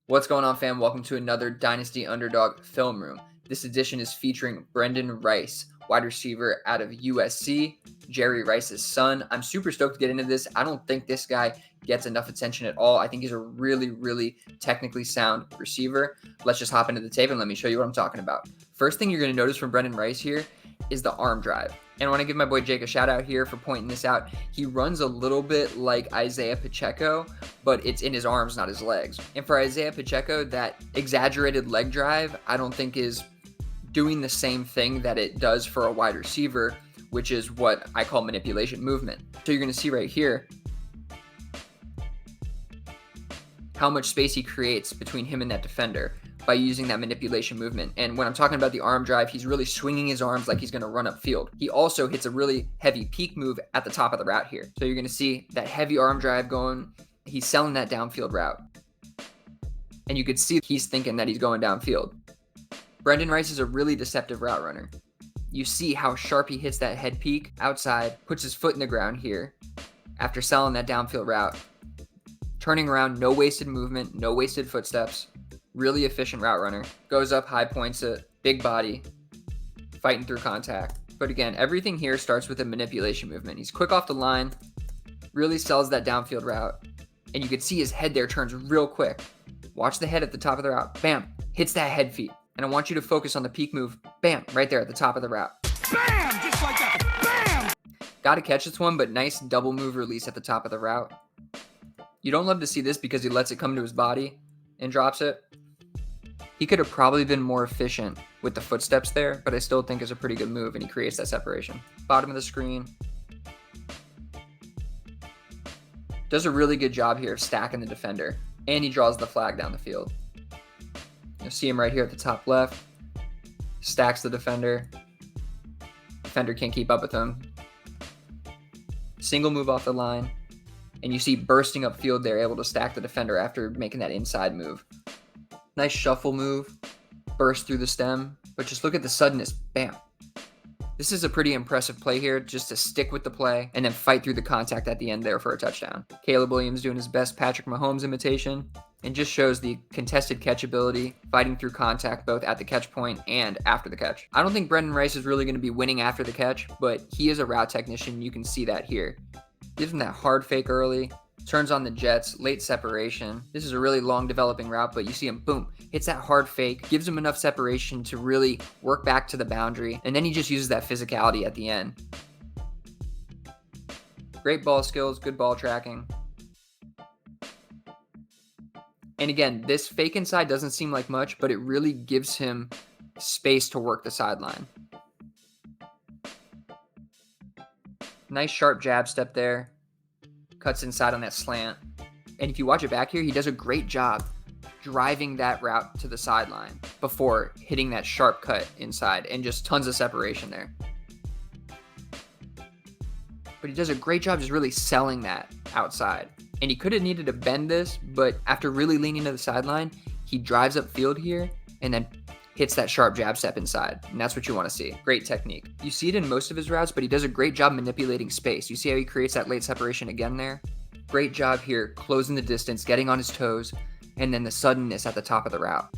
What's going on, fam? Welcome to another Dynasty Underdog Film Room. This edition is featuring Brenden Rice, wide receiver out of USC, Jerry Rice's son. I'm super stoked to get into this. I don't think this guy gets enough attention at all. I think he's a really technically sound receiver. Let's just hop into the tape and let me show you what I'm talking about. First thing you're going to notice from Brenden Rice here is the arm drive. And I want to give my boy Jake a shout out here for pointing this out. He runs a little bit like Isaiah Pacheco, but it's in his arms, not his legs. And for Isaiah Pacheco, that exaggerated leg drive, I don't think is doing the same thing that it does for a wide receiver, which is what I call manipulation movement. So you're going to see right here how much space he creates between him and that defender by using that manipulation movement. And when I'm talking about the arm drive, he's really swinging his arms like he's going to run upfield. He also hits a really heavy peak move at the top of the route here. So you're going to see that heavy arm drive going. He's selling that downfield route. And you could see he's thinking that he's going downfield. Brenden Rice is a really deceptive route runner. You see how sharp he hits that head peak outside, puts his foot in the ground here after selling that downfield route. Turning around, no wasted movement, no wasted footsteps. Really efficient route runner. Goes up, high points it, big body, fighting through contact. But again, everything here starts with a manipulation movement. He's quick off the line, really sells that downfield route. And you can see his head there turns real quick. Watch the head at the top of the route. Bam, hits that head feet. And I want you to focus on the peak move. Bam, right there at the top of the route. Bam! Just like that. Bam! Got to catch this one, but nice double move release at the top of the route. You don't love to see this because he lets it come to his body and drops it. He could have probably been more efficient with the footsteps there, but I still think it's a pretty good move, and he creates that separation. Bottom of the screen. Does a really good job here of stacking the defender, and he draws the flag down the field. You'll see him right here at the top left. Stacks the defender. Defender can't keep up with him. Single move off the line. And you see bursting upfield there, able to stack the defender after making that inside move. Nice shuffle move. Burst through the stem. But just look at the suddenness. Bam. This is a pretty impressive play here, just to stick with the play and then fight through the contact at the end there for a touchdown. Caleb Williams doing his best Patrick Mahomes imitation and just shows the contested catch ability, fighting through contact both at the catch point and after the catch. I don't think Brenden Rice is really going to be winning after the catch, but he is a route technician. You can see that here. Gives him that hard fake early, turns on the jets, late separation. This is a really long developing route, but you see him, boom, hits that hard fake, gives him enough separation to really work back to the boundary, and then he just uses that physicality at the end. Great ball skills, good ball tracking. And again, this fake inside doesn't seem like much, but it really gives him space to work the sideline. Nice sharp jab step there. Cuts inside on that slant. And if you watch it back here, he does a great job driving that route to the sideline before hitting that sharp cut inside, and just tons of separation there. But he does a great job just really selling that outside. And he could have needed to bend this, but after really leaning to the sideline, he drives upfield here and then hits that sharp jab step inside. And that's what you want to see. Great technique. You see it in most of his routes, but he does a great job manipulating space. You see how he creates that late separation again there? Great job here, closing the distance, getting on his toes, and then the suddenness at the top of the route.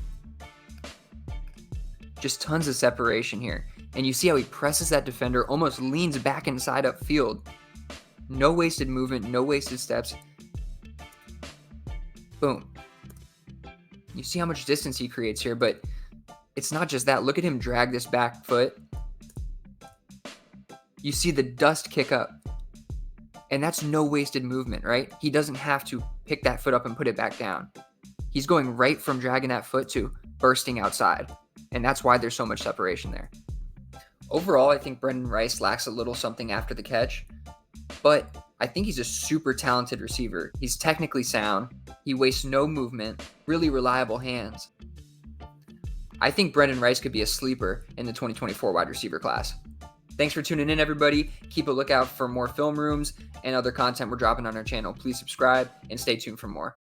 Just tons of separation here. And you see how he presses that defender, almost leans back inside upfield. No wasted movement, no wasted steps. Boom. You see how much distance he creates here, but it's not just that. Look at him drag this back foot. You see the dust kick up. And that's no wasted movement, right? He doesn't have to pick that foot up and put it back down. He's going right from dragging that foot to bursting outside. And that's why there's so much separation there. Overall, I think Brenden Rice lacks a little something after the catch. But I think he's a super talented receiver. He's technically sound. He wastes no movement. Really reliable hands. I think Brenden Rice could be a sleeper in the 2024 wide receiver class. Thanks for tuning in, everybody. Keep a lookout for more film rooms and other content we're dropping on our channel. Please subscribe and stay tuned for more.